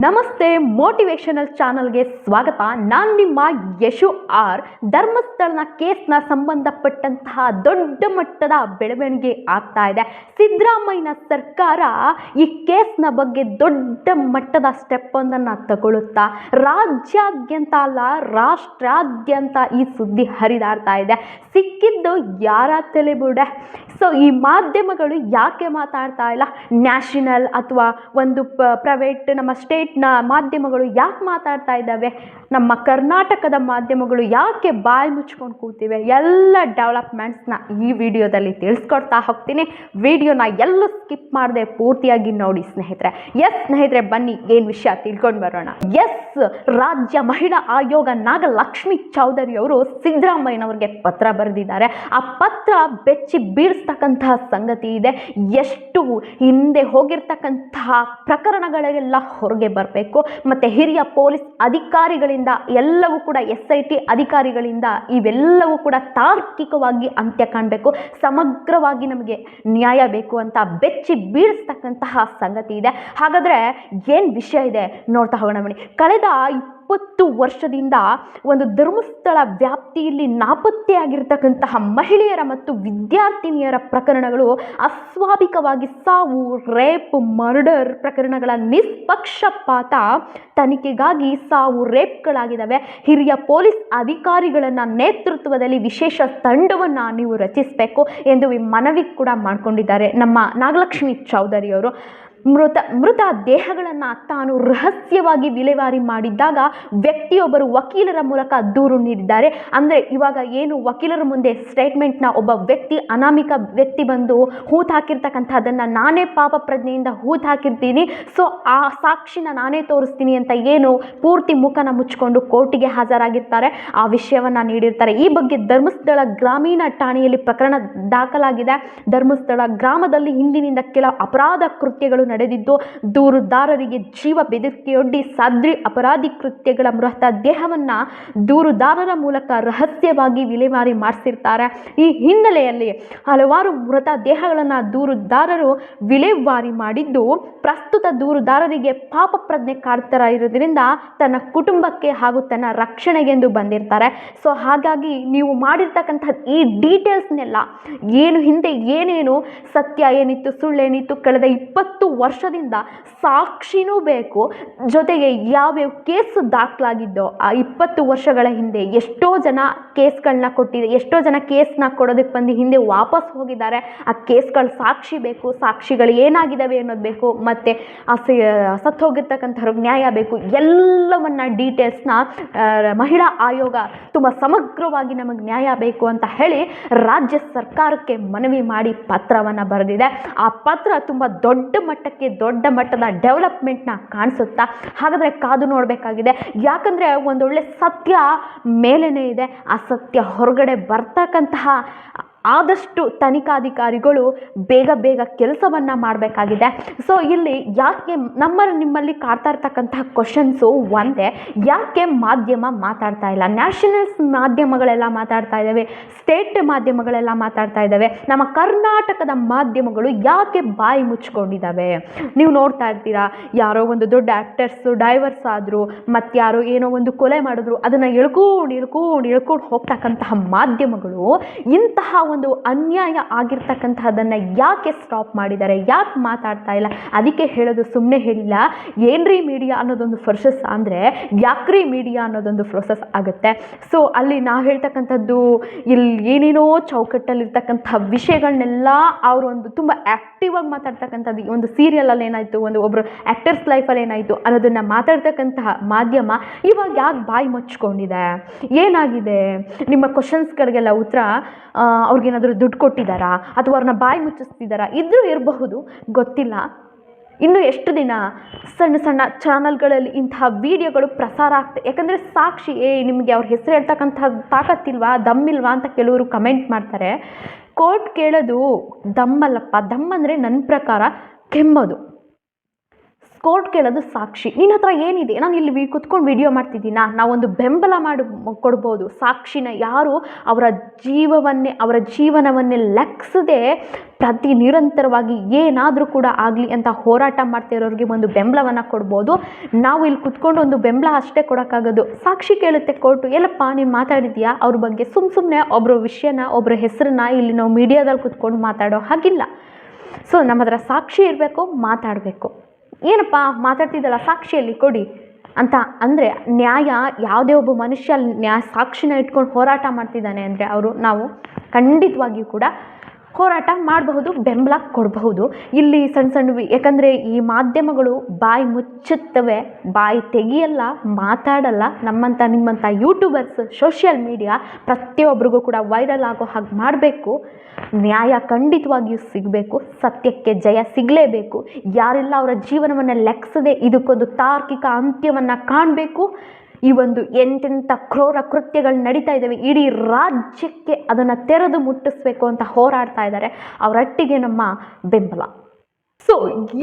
ನಮಸ್ತೆ, ಮೋಟಿವೇಶನಲ್ ಚಾನಲ್ಗೆ ಸ್ವಾಗತ. ನಾನು ನಿಮ್ಮ ಯಶು ಆರ್. ಧರ್ಮಸ್ಥಳನ ಕೇಸ್ನ ಸಂಬಂಧಪಟ್ಟಂತಹ ದೊಡ್ಡ ಮಟ್ಟದ ಬೆಳವಣಿಗೆ ಆಗ್ತಾ ಇದೆ. ಸಿದ್ದರಾಮಯ್ಯನ ಸರ್ಕಾರ ಈ ಕೇಸ್ನ ಬಗ್ಗೆ ದೊಡ್ಡ ಮಟ್ಟದ ಸ್ಟೆಪ್ ಒಂದನ್ನು ತಗೊಳ್ಳುತ್ತಾ ರಾಜ್ಯಾದ್ಯಂತ ಅಲ್ಲ, ರಾಷ್ಟ್ರಾದ್ಯಂತ ಈ ಸುದ್ದಿ ಹರಿದಾಡ್ತಾ ಇದೆ. ಸಿಕ್ಕಿದ್ದು ಯಾರ ತಲೆಬುಡೆ? ಸೊ ಈ ಮಾಧ್ಯಮಗಳು ಯಾಕೆ ಮಾತಾಡ್ತಾ ಇಲ್ಲ? ನ್ಯಾಷನಲ್ ಅಥವಾ ಒಂದು ಪ್ರೈವೇಟ್ ನಮ್ಮ ಸ್ಟೇಟ್ನ ಮಾಧ್ಯಮಗಳು ಯಾಕೆ ಮಾತಾಡ್ತಾ ಇದ್ದಾವೆ? ನಮ್ಮ ಕರ್ನಾಟಕದ ಮಾಧ್ಯಮಗಳು ಯಾಕೆ ಬಾಯಿ ಮುಚ್ಕೊಂಡು ಕೂತಿವೆ? ಎಲ್ಲ ಡೆವಲಪ್ಮೆಂಟ್ಸ್ನ ಈ ವಿಡಿಯೋದಲ್ಲಿ ತಿಳಿಸ್ಕೊಡ್ತಾ ಹೋಗ್ತೀನಿ. ವಿಡಿಯೋನ ಎಲ್ಲೂ ಸ್ಕಿಪ್ ಮಾಡದೆ ಪೂರ್ತಿಯಾಗಿ ನೋಡಿ ಸ್ನೇಹಿತರೆ. ಸ್ನೇಹಿತರೆ, ಬನ್ನಿ ಏನು ವಿಷಯ ತಿಳ್ಕೊಂಡು ಬರೋಣ. ರಾಜ್ಯ ಮಹಿಳಾ ಆಯೋಗ ನಾಗಲಕ್ಷ್ಮಿ ಚೌಧರಿ ಅವರು ಸಿದ್ದರಾಮಯ್ಯನವರಿಗೆ ಪತ್ರ ಬರೆದಿದ್ದಾರೆ. ಆ ಪತ್ರ ಬೆಚ್ಚಿ ಬೀಳಿಸ್ತಕ್ಕಂತಹ ಸಂಗತಿ ಇದೆ. ಎಷ್ಟು ಹಿಂದೆ ಹೋಗಿರ್ತಕ್ಕಂತಹ ಪ್ರಕರಣಗಳೆಲ್ಲ ಹೊರಗೆ ಬರಬೇಕು, ಮತ್ತು ಹಿರಿಯ ಪೊಲೀಸ್ ಅಧಿಕಾರಿಗಳಿಂದ ಎಲ್ಲವೂ ಕೂಡ SIT ಅಧಿಕಾರಿಗಳಿಂದ ಇವೆಲ್ಲವೂ ಕೂಡ ತಾರ್ಕಿಕವಾಗಿ ಅಂತ್ಯ ಕಾಣಬೇಕು, ಸಮಗ್ರವಾಗಿ ನಮಗೆ ನ್ಯಾಯ ಬೇಕು ಅಂತ ಬೆಚ್ಚಿ ಬೀಳಿಸ್ತಕ್ಕಂತಹ ಸಂಗತಿ ಇದೆ. ಹಾಗಾದರೆ ಏನು ವಿಷಯ ಇದೆ ನೋಡ್ತಾ ಹೋಗೋಣ ಬನ್ನಿ. ಕಳೆದ 20 ವರ್ಷದಿಂದ ಒಂದು ಧರ್ಮಸ್ಥಳ ವ್ಯಾಪ್ತಿಯಲ್ಲಿ ನಾಪತ್ತೆಯಾಗಿರ್ತಕ್ಕಂತಹ ಮಹಿಳೆಯರ ಮತ್ತು ವಿದ್ಯಾರ್ಥಿನಿಯರ ಪ್ರಕರಣಗಳು ಅಸ್ವಾಭಾವಿಕವಾಗಿ ಸಾವು, ರೇಪ್, ಮರ್ಡರ್ ಪ್ರಕರಣಗಳ ನಿಷ್ಪಕ್ಷಪಾತ ತನಿಖೆಗಾಗಿ ಸಾವು, ರೇಪ್ಗಳಾಗಿದ್ದಾವೆ. ಹಿರಿಯ ಪೊಲೀಸ್ ಅಧಿಕಾರಿಗಳನ್ನು ನೇತೃತ್ವದಲ್ಲಿ ವಿಶೇಷ ತಂಡವನ್ನು ನೀವು ರಚಿಸಬೇಕು ಎಂದು ಮನವಿ ಕೂಡ ಮಾಡಿಕೊಂಡಿದ್ದಾರೆ ನಮ್ಮ ನಾಗಲಕ್ಷ್ಮಿ ಚೌಧರಿ ಅವರು. ಮೃತ ದೇಹಗಳನ್ನು ತಾನು ರಹಸ್ಯವಾಗಿ ವಿಲೇವಾರಿ ಮಾಡಿದ್ದಾಗ ವ್ಯಕ್ತಿಯೊಬ್ಬರು ವಕೀಲರ ಮೂಲಕ ದೂರು ನೀಡಿದ್ದಾರೆ. ಅಂದರೆ ಇವಾಗ ಏನು ವಕೀಲರ ಮುಂದೆ ಸ್ಟೇಟ್ಮೆಂಟ್ನ ಒಬ್ಬ ವ್ಯಕ್ತಿ, ಅನಾಮಿಕ ವ್ಯಕ್ತಿ ಬಂದು ಹೂತು ಹಾಕಿರ್ತಕ್ಕಂಥದ್ದನ್ನು ನಾನೇ ಪಾಪ ಪ್ರಜ್ಞೆಯಿಂದ ಹೂತು ಹಾಕಿರ್ತೀನಿ, ಸೊ ಆ ಸಾಕ್ಷಿನ ನಾನೇ ತೋರಿಸ್ತೀನಿ ಅಂತ ಏನು ಪೂರ್ತಿ ಮುಖನ ಮುಚ್ಚಿಕೊಂಡು ಕೋರ್ಟಿಗೆ ಹಾಜರಾಗಿರ್ತಾರೆ, ಆ ವಿಷಯವನ್ನು ನೀಡಿರ್ತಾರೆ. ಈ ಬಗ್ಗೆ ಧರ್ಮಸ್ಥಳ ಗ್ರಾಮೀಣ ಠಾಣೆಯಲ್ಲಿ ಪ್ರಕರಣ ದಾಖಲಾಗಿದೆ. ಧರ್ಮಸ್ಥಳ ಗ್ರಾಮದಲ್ಲಿ ಹಿಂದಿನಿಂದ ಕೆಲ ಅಪರಾಧ ಕೃತ್ಯಗಳು ನಡೆದಿದ್ದು, ದೂರುದಾರರಿಗೆ ಜೀವ ಬೆದರಿಕೆಯೊಡ್ಡಿ ಸದ್ರಿ ಅಪರಾಧಿ ಕೃತ್ಯಗಳ ಮೃತ ದೇಹವನ್ನು ದೂರುದಾರರ ಮೂಲಕ ರಹಸ್ಯವಾಗಿ ವಿಲೇವಾರಿ ಮಾಡಿಸಿರ್ತಾರೆ. ಈ ಹಿನ್ನೆಲೆಯಲ್ಲಿ ಹಲವಾರು ಮೃತ ದೇಹಗಳನ್ನು ದೂರುದಾರರು ವಿಲೇವಾರಿ ಮಾಡಿದ್ದು, ಪ್ರಸ್ತುತ ದೂರುದಾರರಿಗೆ ಪಾಪ ಪ್ರಜ್ಞೆ ಕಾಡ್ತಾ ಇರೋದ್ರಿಂದ ತನ್ನ ಕುಟುಂಬಕ್ಕೆ ಹಾಗೂ ತನ್ನ ರಕ್ಷಣೆಗೆಂದು ಬಂದಿರ್ತಾರೆ. ಸೊ ಹಾಗಾಗಿ ನೀವು ಮಾಡಿರ್ತಕ್ಕಂಥ ಈ ಡೀಟೇಲ್ಸ್ನೆಲ್ಲ ಏನು ಹಿಂದೆ ಏನೇನು ಸತ್ಯ ಏನಿತ್ತು, ಸುಳ್ಳೇನಿತ್ತು, ಕಳೆದ 20 ವರ್ಷದಿಂದ ಸಾಕ್ಷಿನೂ ಬೇಕು, ಜೊತೆಗೆ ಯಾವ್ಯಾವ ಕೇಸ್ ದಾಖಲಾಗಿದ್ದೋ ಆ 20 ವರ್ಷಗಳ ಹಿಂದೆ ಎಷ್ಟೋ ಜನ ಕೇಸ್ಗಳನ್ನ ಕೊಟ್ಟಿದೆ, ಎಷ್ಟೋ ಜನ ಕೇಸ್ನ ಕೊಡೋದಕ್ಕೆ ಬಂದು ಹಿಂದೆ ವಾಪಸ್ ಹೋಗಿದ್ದಾರೆ. ಆ ಕೇಸ್ಗಳ ಸಾಕ್ಷಿ ಬೇಕು, ಸಾಕ್ಷಿಗಳು ಏನಾಗಿದ್ದಾವೆ ಅನ್ನೋದು ಬೇಕು, ಮತ್ತು ಆ ಸತ್ತು ಹೋಗಿರ್ತಕ್ಕಂಥವ್ರಿಗೆ ನ್ಯಾಯ ಬೇಕು. ಎಲ್ಲವನ್ನ ಡೀಟೇಲ್ಸ್ನ ಮಹಿಳಾ ಆಯೋಗ ತುಂಬ ಸಮಗ್ರವಾಗಿ ನಮಗೆ ನ್ಯಾಯ ಬೇಕು ಅಂತ ಹೇಳಿ ರಾಜ್ಯ ಸರ್ಕಾರಕ್ಕೆ ಮನವಿ ಮಾಡಿ ಪತ್ರವನ್ನು ಬರೆದಿದೆ. ಆ ಪತ್ರ ತುಂಬ ದೊಡ್ಡ ಮಟ್ಟದ ಡೆವಲಪ್ಮೆಂಟ್ನ ಕಾಣಿಸುತ್ತಾ. ಹಾಗಾದರೆ ಕಾದು ನೋಡಬೇಕಾಗಿದೆ. ಯಾಕಂದರೆ ಒಂದೊಳ್ಳೆ ಸತ್ಯ ಮೇಲೇನೇ ಇದೆ. ಆ ಸತ್ಯ ಹೊರಗಡೆ ಬರ್ತಕ್ಕಂತಹ ಆದಷ್ಟು ತನಿಖಾಧಿಕಾರಿಗಳು ಬೇಗ ಕೆಲಸವನ್ನು ಮಾಡಬೇಕಾಗಿದೆ. ಸೊ ಇಲ್ಲಿ ಯಾಕೆ ನಿಮ್ಮಲ್ಲಿ ಕಾಡ್ತಾ ಇರ್ತಕ್ಕಂತಹ ಕ್ವಶನ್ಸು ಒಂದೇ, ಯಾಕೆ ಮಾಧ್ಯಮ ಮಾತಾಡ್ತಾ ಇಲ್ಲ? ನ್ಯಾಷನಲ್ಸ್ ಮಾಧ್ಯಮಗಳೆಲ್ಲ ಮಾತಾಡ್ತಾ ಇದ್ದಾವೆ, ಸ್ಟೇಟ್ ಮಾಧ್ಯಮಗಳೆಲ್ಲ ಮಾತಾಡ್ತಾ ಇದ್ದಾವೆ, ನಮ್ಮ ಕರ್ನಾಟಕದ ಮಾಧ್ಯಮಗಳು ಯಾಕೆ ಬಾಯಿ ಮುಚ್ಕೊಂಡಿದ್ದಾವೆ? ನೀವು ನೋಡ್ತಾ ಇರ್ತೀರಾ, ಯಾರೋ ಒಂದು ದೊಡ್ಡ ಆ್ಯಕ್ಟರ್ಸು ಡೈವರ್ಸ್ ಆದರು, ಮತ್ತು ಯಾರೋ ಏನೋ ಒಂದು ಕೊಲೆ ಮಾಡಿದ್ರು, ಅದನ್ನು ಎಳ್ಕೊಂಡು ಹೋಗ್ತಕ್ಕಂತಹ ಮಾಧ್ಯಮಗಳು ಇಂತಹ ಒಂದು ಅನ್ಯಾಯ ಆಗಿರ್ತಕ್ಕಂತಹದನ್ನು ಯಾಕೆ ಸ್ಟಾಪ್ ಮಾಡಿದ್ದಾರೆ? ಯಾಕೆ ಮಾತಾಡ್ತಾ ಇಲ್ಲ? ಅದಕ್ಕೆ ಹೇಳೋದು, ಸುಮ್ಮನೆ ಹೇಳಿಲ್ಲ, ಏನ್ರಿ ಮೀಡಿಯಾ ಅನ್ನೋದೊಂದು ಪ್ರೊಸೆಸ್ ಅಂದರೆ ಯಾಕ್ರಿ ಮೀಡಿಯಾ ಅನ್ನೋದೊಂದು ಪ್ರೊಸೆಸ್ ಆಗುತ್ತೆ. ಸೊ ಅಲ್ಲಿ ನಾವು ಹೇಳ್ತಕ್ಕಂಥದ್ದು ಇಲ್ಲಿ ಏನೇನೋ ಚೌಕಟ್ಟಲ್ಲಿರ್ತಕ್ಕಂಥ ವಿಷಯಗಳನ್ನೆಲ್ಲ ಅವರು ಒಂದು ತುಂಬ ಆ್ಯಕ್ಟಿವ್ ಆಗಿ ಮಾತಾಡ್ತಕ್ಕಂಥದ್ದು. ಒಂದು ಸೀರಿಯಲಲ್ಲಿ ಏನಾಯಿತು, ಒಬ್ಬರು ಆ್ಯಕ್ಟರ್ಸ್ ಲೈಫಲ್ಲಿ ಏನಾಯಿತು ಅನ್ನೋದನ್ನು ಮಾತಾಡ್ತಕ್ಕಂತಹ ಮಾಧ್ಯಮ ಇವಾಗ ಯಾಕೆ ಬಾಯಿ ಮುಚ್ಕೊಂಡಿದೆ? ಏನಾಗಿದೆ? ನಿಮ್ಮ ಕ್ವಶನ್ಸ್ಗಳಿಗೆಲ್ಲ ಉತ್ತರ ಅವ್ರಿಗೇನಾದರೂ ದುಡ್ಡು ಕೊಟ್ಟಿದ್ದಾರಾ ಅಥವಾ ಅವ್ರನ್ನ ಬಾಯಿ ಮುಚ್ಚಿಸ್ತಿದ್ದಾರಾ? ಇದ್ರೂ ಇರಬಹುದು, ಗೊತ್ತಿಲ್ಲ. ಇನ್ನು ಎಷ್ಟು ದಿನ ಸಣ್ಣ ಚಾನಲ್ಗಳಲ್ಲಿ ಇಂತಹ ವಿಡಿಯೋಗಳು ಪ್ರಸಾರ ಆಗ್ತದೆ? ಯಾಕಂದರೆ ಸಾಕ್ಷಿ, ನಿಮಗೆ ಅವ್ರ ಹೆಸರು ಹೇಳ್ತಕ್ಕಂಥ ತಾಕತ್ತಿಲ್ವಾ, ದಮ್ಮಿಲ್ವಾ ಅಂತ ಕೆಲವರು ಕಮೆಂಟ್ ಮಾಡ್ತಾರೆ. ಕೋರ್ಟ್ ಕೇಳೋದು ದಮ್ಮಲ್ಲಪ್ಪ. ದಮ್ಮಂದರೆ ನನ್ನ ಪ್ರಕಾರ ಕೆಮ್ಮೋದು. ಕೋರ್ಟ್ ಕೇಳೋದು ಸಾಕ್ಷಿ. ನಿನ್ನ ಹತ್ರ ಏನಿದೆ? ನಾನು ಇಲ್ಲಿ ಕುತ್ಕೊಂಡು ವಿಡಿಯೋ ಮಾಡ್ತಿದ್ದೀನಾ? ನಾವೊಂದು ಬೆಂಬಲ ಮಾಡಿ ಕೊಡ್ಬೋದು ಸಾಕ್ಷಿನ. ಯಾರು ಅವರ ಜೀವನವನ್ನೇ ಲೆಕ್ಕಿಸದೆ ನಿರಂತರವಾಗಿ ಏನಾದರೂ ಕೂಡ ಆಗಲಿ ಅಂತ ಹೋರಾಟ ಮಾಡ್ತಿರೋರಿಗೆ ಒಂದು ಬೆಂಬಲವನ್ನು ಕೊಡ್ಬೋದು. ನಾವು ಇಲ್ಲಿ ಕುತ್ಕೊಂಡು ಒಂದು ಬೆಂಬಲ ಅಷ್ಟೇ ಕೊಡೋಕ್ಕಾಗೋದು. ಸಾಕ್ಷಿ ಕೇಳುತ್ತೆ ಕೋರ್ಟು, ಎಲ್ಲಪ್ಪ ನೀನು ಮಾತಾಡಿದ್ಯಾ ಅವ್ರ ಬಗ್ಗೆ? ಸುಮ್ಮನೆ ಒಬ್ಬರ ವಿಷಯನ, ಒಬ್ಬರ ಹೆಸರನ್ನ ಇಲ್ಲಿ ನಾವು ಮೀಡಿಯಾದಲ್ಲಿ ಕುತ್ಕೊಂಡು ಮಾತಾಡೋ ಹಾಗಿಲ್ಲ. ಸೊ ನಮ್ಮ ಹತ್ರ ಸಾಕ್ಷಿ ಇರಬೇಕು, ಮಾತಾಡಬೇಕು. ಏನಪ್ಪ ಮಾತಾಡ್ತಿದ್ದಲ್ಲ, ಸಾಕ್ಷಿಯಲ್ಲಿ ಕೊಡಿ ಅಂತ ಅಂದರೆ ನ್ಯಾಯ. ಯಾವುದೇ ಒಬ್ಬ ಮನುಷ್ಯ ಸಾಕ್ಷಿನ ಇಟ್ಕೊಂಡು ಹೋರಾಟ ಮಾಡ್ತಿದ್ದಾನೆ ಅಂದರೆ ನಾವು ಖಂಡಿತವಾಗಿಯೂ ಕೂಡ ಹೋರಾಟ ಮಾಡಬಹುದು, ಬೆಂಬಲ ಕೊಡಬಹುದು. ಇಲ್ಲಿ ಸಣ್ಣ ಯಾಕಂದರೆ ಈ ಮಾಧ್ಯಮಗಳು ಬಾಯಿ ಮುಚ್ಚುತ್ತವೆ, ಬಾಯಿ ತೆಗಿಯಲ್ಲ, ಮಾತಾಡಲ್ಲ. ನಿಮ್ಮಂಥ ಯೂಟ್ಯೂಬರ್ಸ್, ಸೋಷಿಯಲ್ ಮೀಡಿಯಾ ಪ್ರತಿಯೊಬ್ಬರಿಗೂ ಕೂಡ ವೈರಲ್ ಆಗೋ ಹಾಗೆ ಮಾಡಬೇಕು. ನ್ಯಾಯ ಖಂಡಿತವಾಗಿಯೂ ಸಿಗಬೇಕು, ಸತ್ಯಕ್ಕೆ ಜಯ ಸಿಗಲೇಬೇಕು. ಯಾರೆಲ್ಲ ಅವರ ಜೀವನವನ್ನು ಲೆಕ್ಕಿಸದೆ ಇದಕ್ಕೊಂದು ತಾರ್ಕಿಕ ಅಂತ್ಯವನ್ನು ಕಾಣಬೇಕು. ಈ ಒಂದು ಎಂತೆಂಥ ಕ್ರೂರ ಕೃತ್ಯಗಳು ನಡೀತಾ ಇದ್ದಾವೆ, ಇಡೀ ರಾಜ್ಯಕ್ಕೆ ಅದನ್ನು ತೆರೆದು ಮುಟ್ಟಿಸ್ಬೇಕು ಅಂತ ಹೋರಾಡ್ತಾ ಇದ್ದಾರೆ. ಅವರೊಟ್ಟಿಗೆ ನಮ್ಮ ಬೆಂಬಲ. ಸೊ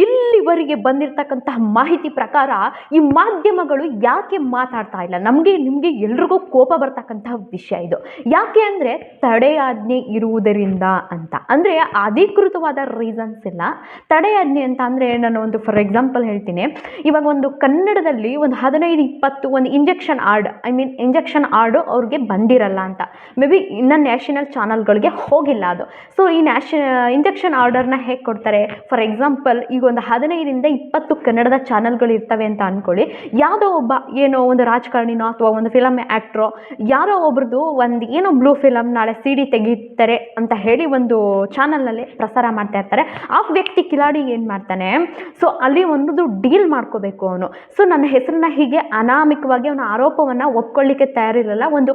ಇಲ್ಲಿವರೆಗೆ ಬಂದಿರತಕ್ಕಂತಹ ಮಾಹಿತಿ ಪ್ರಕಾರ ಈ ಮಾಧ್ಯಮಗಳು ಯಾಕೆ ಮಾತಾಡ್ತಾ ಇಲ್ಲ? ನಿಮಗೆ ಎಲ್ರಿಗೂ ಕೋಪ ಬರ್ತಕ್ಕಂತಹ ವಿಷಯ ಇದು. ಯಾಕೆ ಅಂದರೆ ತಡೆಯಾಜ್ಞೆ ಇರುವುದರಿಂದ ಅಂತ. ಅಂದರೆ ಅಧಿಕೃತವಾದ ರೀಸನ್ಸ್ ಇಲ್ಲ. ತಡೆಯಾಜ್ಞೆ ಅಂತ ಅಂದರೆ ನಾನು ಒಂದು ಫಾರ್ ಎಕ್ಸಾಂಪಲ್ ಹೇಳ್ತೀನಿ. ಇವಾಗ ಒಂದು ಕನ್ನಡದಲ್ಲಿ ಒಂದು 15-20 ಒಂದು ಇಂಜೆಕ್ಷನ್ ಆರ್ಡು ಅವ್ರಿಗೆ ಬಂದಿರಲ್ಲ ಅಂತ. ಮೇ ಬಿ ಇನ್ನು ನ್ಯಾಷನಲ್ ಚಾನಲ್ಗಳಿಗೆ ಹೋಗಿಲ್ಲ ಅದು. ಸೊ ಈ ಇಂಜೆಕ್ಷನ್ ಆರ್ಡರ್ನ ಹೇಗೆ ಕೊಡ್ತಾರೆ? ಫಾರ್ ಎಕ್ಸಾಂಪಲ್ ಈಗ ಒಂದು 15-20 ಕನ್ನಡದ ಚಾನಲ್ಗಳು ಇರ್ತವೆ ಅಂತ ಅಂದ್ಕೊಳ್ಳಿ. ಯಾವುದೋ ಒಬ್ಬ ಒಂದು ರಾಜಕಾರಣಿನೋ ಅಥವಾ ಒಂದು ಫಿಲಮ್ ಆ್ಯಕ್ಟ್ರೋ ಯಾರೋ ಒಬ್ರದ್ದು ಏನೋ ಬ್ಲೂ ಫಿಲಮ್ ನಾಳೆ CD ತೆಗೀತಾರೆ ಅಂತ ಹೇಳಿ ಒಂದು ಚಾನಲ್ನಲ್ಲಿ ಪ್ರಸಾರ ಮಾಡ್ತಾ ಇರ್ತಾರೆ. ಆ ವ್ಯಕ್ತಿ ಕಿಲಾಡಿ ಏನು ಮಾಡ್ತಾನೆ, ಸೊ ಅಲ್ಲಿ ಒಂದು ಡೀಲ್ ಮಾಡ್ಕೋಬೇಕು ಅವನು. ಸೊ ನನ್ನ ಹೆಸರನ್ನ ಹೀಗೆ ಅನಾಮಿಕವಾಗಿ ಅವನ ಆರೋಪವನ್ನು ಒಪ್ಕೊಳ್ಳಿಕ್ಕೆ ತಯಾರಿರಲ್ಲ, ಒಂದು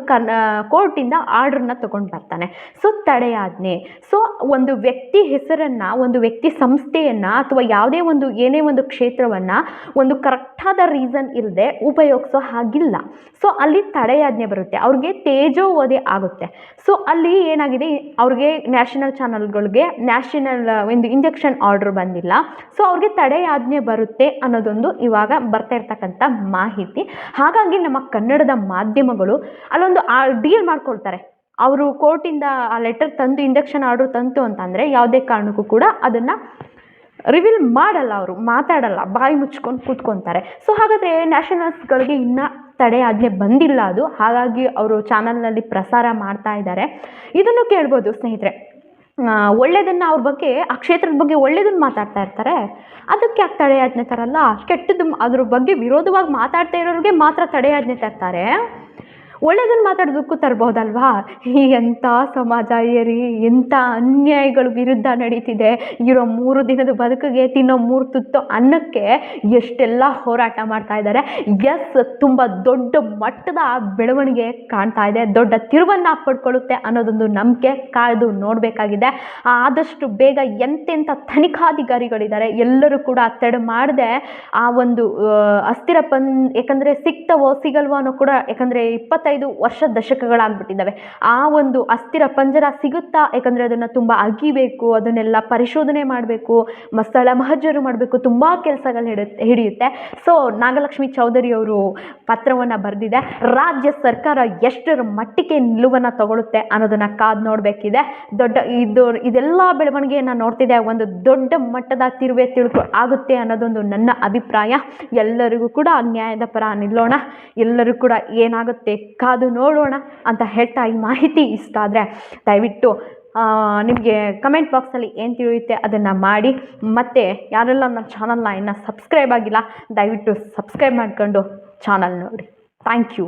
ಕೋರ್ಟಿಂದ ಆರ್ಡ್ರನ್ನ ತೊಗೊಂಡು ಬರ್ತಾನೆ. ಸೊ ತಡೆಯಾಜ್ಞೆ. ಸೊ ಒಂದು ವ್ಯಕ್ತಿ ಹೆಸರನ್ನು, ಒಂದು ವ್ಯಕ್ತಿ ಸಂಸ್ಥೆಯನ್ನು ಅಥವಾ ಯಾವುದೇ ಏನೇ ಒಂದು ಕ್ಷೇತ್ರವನ್ನು ಒಂದು ಕರೆಕ್ಟಾದ ರೀಸನ್ ಇಲ್ಲದೆ ಉಪಯೋಗಿಸೋ ಹಾಗಿಲ್ಲ. ಸೊ ಅಲ್ಲಿ ತಡೆಯಾಜ್ಞೆ ಬರುತ್ತೆ, ಅವ್ರಿಗೆ ತೇಜೋವಧೆ ಆಗುತ್ತೆ. ಸೊ ಅಲ್ಲಿ ಏನಾಗಿದೆ, ಅವ್ರಿಗೆ ನ್ಯಾಷನಲ್ ಚಾನಲ್ಗಳಿಗೆ ಒಂದು ಇಂಜೆಕ್ಷನ್ ಆರ್ಡರ್ ಬಂದಿಲ್ಲ. ಸೊ ಅವ್ರಿಗೆ ತಡೆಯಾಜ್ಞೆ ಬರುತ್ತೆ ಅನ್ನೋದೊಂದು ಇವಾಗ ಬರ್ತಾ ಇರ್ತಕ್ಕಂಥ ಮಾಹಿತಿ. ಹಾಗಾಗಿ ನಮ್ಮ ಕನ್ನಡದ ಮಾಧ್ಯಮಗಳು ಅಲ್ಲೊಂದು ಡೀಲ್ ಮಾಡ್ಕೊಳ್ತಾರೆ. ಅವರು ಕೋರ್ಟಿಂದ ಆ ಲೆಟರ್ ತಂದು ಇಂಜೆಕ್ಷನ್ ಆರ್ಡರ್ ತಂತು ಅಂತಂದರೆ ಯಾವುದೇ ಕಾರಣಕ್ಕೂ ಕೂಡ ಅದನ್ನು ರಿವೀಲ್ ಮಾಡಲ್ಲ, ಅವರು ಮಾತಾಡಲ್ಲ, ಬಾಯಿ ಮುಚ್ಕೊಂಡು ಕೂತ್ಕೊತಾರೆ. ಸೊ ಹಾಗಾದರೆ ನ್ಯಾಷನಲ್ಸ್ಗಳಿಗೆ ಇನ್ನೂ ತಡೆಯಾಜ್ಞೆ ಬಂದಿಲ್ಲ ಅದು. ಹಾಗಾಗಿ ಅವರು ಚಾನಲ್ನಲ್ಲಿ ಪ್ರಸಾರ ಮಾಡ್ತಾ ಇದ್ದಾರೆ. ಇದನ್ನು ಕೇಳ್ಬೋದು ಸ್ನೇಹಿತರೆ. ಒಳ್ಳೆಯದನ್ನು ಅವ್ರ ಬಗ್ಗೆ, ಆ ಕ್ಷೇತ್ರದ ಬಗ್ಗೆ ಒಳ್ಳೆಯದನ್ನು ಮಾತಾಡ್ತಾ ಇರ್ತಾರೆ, ಅದಕ್ಕೆ ಯಾಕೆ ತಡೆಯಾಜ್ಞೆ ತರಲ್ಲ? ಕೆಟ್ಟದ್ದು ಅದ್ರ ಬಗ್ಗೆ ವಿರೋಧವಾಗಿ ಮಾತಾಡ್ತಾ ಇರೋರಿಗೆ ಮಾತ್ರ ತಡೆಯಾಜ್ಞೆ ತರ್ತಾರೆ. ಒಳ್ಳೆಯದನ್ನು ಮಾತಾಡೋದಕ್ಕೂ ತರಬಹುದಲ್ವಾ? ಎಂಥ ಸಮಾಜ ರೀ, ಎಂಥ ಅನ್ಯಾಯಗಳು ವಿರುದ್ಧ ನಡೀತಿದೆ. ಇರೋ 3 ದಿನದ ಬದುಕಿಗೆ ತಿನ್ನೋ 3 ತುತ್ತು ಅನ್ನಕ್ಕೆ ಎಷ್ಟೆಲ್ಲ ಹೋರಾಟ ಮಾಡ್ತಾ ಇದ್ದಾರೆ. ತುಂಬ ದೊಡ್ಡ ಮಟ್ಟದ ಬೆಳವಣಿಗೆ ಕಾಣ್ತಾ ಇದೆ, ದೊಡ್ಡ ತಿರುವನ್ನು ಪಡ್ಕೊಳ್ಳುತ್ತೆ ಅನ್ನೋದೊಂದು ನಂಬಿಕೆ. ಕಾಯ್ದು ನೋಡಬೇಕಾಗಿದೆ. ಆದಷ್ಟು ಬೇಗ ಎಂತೆಂಥ ತನಿಖಾಧಿಕಾರಿಗಳಿದ್ದಾರೆ ಎಲ್ಲರೂ ಕೂಡ ತಡೆ ಮಾಡದೆ ಆ ಒಂದು ಯಾಕಂದರೆ ಸಿಗ್ತವೋ ಸಿಗಲ್ವೋ ಅನ್ನೋ ಕೂಡ, ಯಾಕಂದರೆ 25 ವರ್ಷ ದಶಕಗಳಾಗ್ಬಿಟ್ಟಿದ್ದಾವೆ. ಆ ಒಂದು ಅಸ್ಥಿರ ಪಂಜರ ಸಿಗುತ್ತಾ? ಯಾಕಂದರೆ ಅದನ್ನು ತುಂಬ ಅಗಿಬೇಕು, ಅದನ್ನೆಲ್ಲ ಪರಿಶೋಧನೆ ಮಾಡಬೇಕು, ಸ್ಥಳ ಮಹಜರು ಮಾಡಬೇಕು, ತುಂಬ ಕೆಲಸಗಳು ಹಿಡಿಯುತ್ತೆ. ಸೊ ನಾಗಲಕ್ಷ್ಮಿ ಚೌಧರಿ ಅವರು ಪತ್ರವನ್ನು ಬರೆದಿದೆ. ರಾಜ್ಯ ಸರ್ಕಾರ ಎಷ್ಟರ ಮಟ್ಟಿಗೆ ನಿಲುವನ್ನು ತಗೊಳುತ್ತೆ ಅನ್ನೋದನ್ನು ಕಾದು ನೋಡಬೇಕಿದೆ. ಇದೆಲ್ಲ ಬೆಳವಣಿಗೆಯನ್ನು ನೋಡ್ತಿದೆ, ಒಂದು ದೊಡ್ಡ ಮಟ್ಟದ ತಿಳುಕು ಆಗುತ್ತೆ ಅನ್ನೋದೊಂದು ನನ್ನ ಅಭಿಪ್ರಾಯ. ಎಲ್ಲರಿಗೂ ಕೂಡ ನ್ಯಾಯದ ಪರ ನಿಲ್ಲೋಣ, ಎಲ್ಲರೂ ಕೂಡ ಏನಾಗುತ್ತೆ ಕಾದು ನೋಡೋಣ ಅಂತ ಹೇಳ್ತಾ, ಈ ಮಾಹಿತಿ ಇಷ್ಟ ಆದರೆ ದಯವಿಟ್ಟು ನಿಮಗೆ ಕಮೆಂಟ್ ಬಾಕ್ಸಲ್ಲಿ ಏನು ತಿಳಿಯುತ್ತೆ ಅದನ್ನು ಮಾಡಿ. ಮತ್ತು ಯಾರೆಲ್ಲ ನನ್ನ ಚಾನಲ್ನ ಇನ್ನೂ ಸಬ್ಸ್ಕ್ರೈಬ್ ಆಗಿಲ್ಲ, ದಯವಿಟ್ಟು ಸಬ್ಸ್ಕ್ರೈಬ್ ಮಾಡ್ಕೊಂಡು ಚಾನಲ್ ನೋಡಿ. Thank you.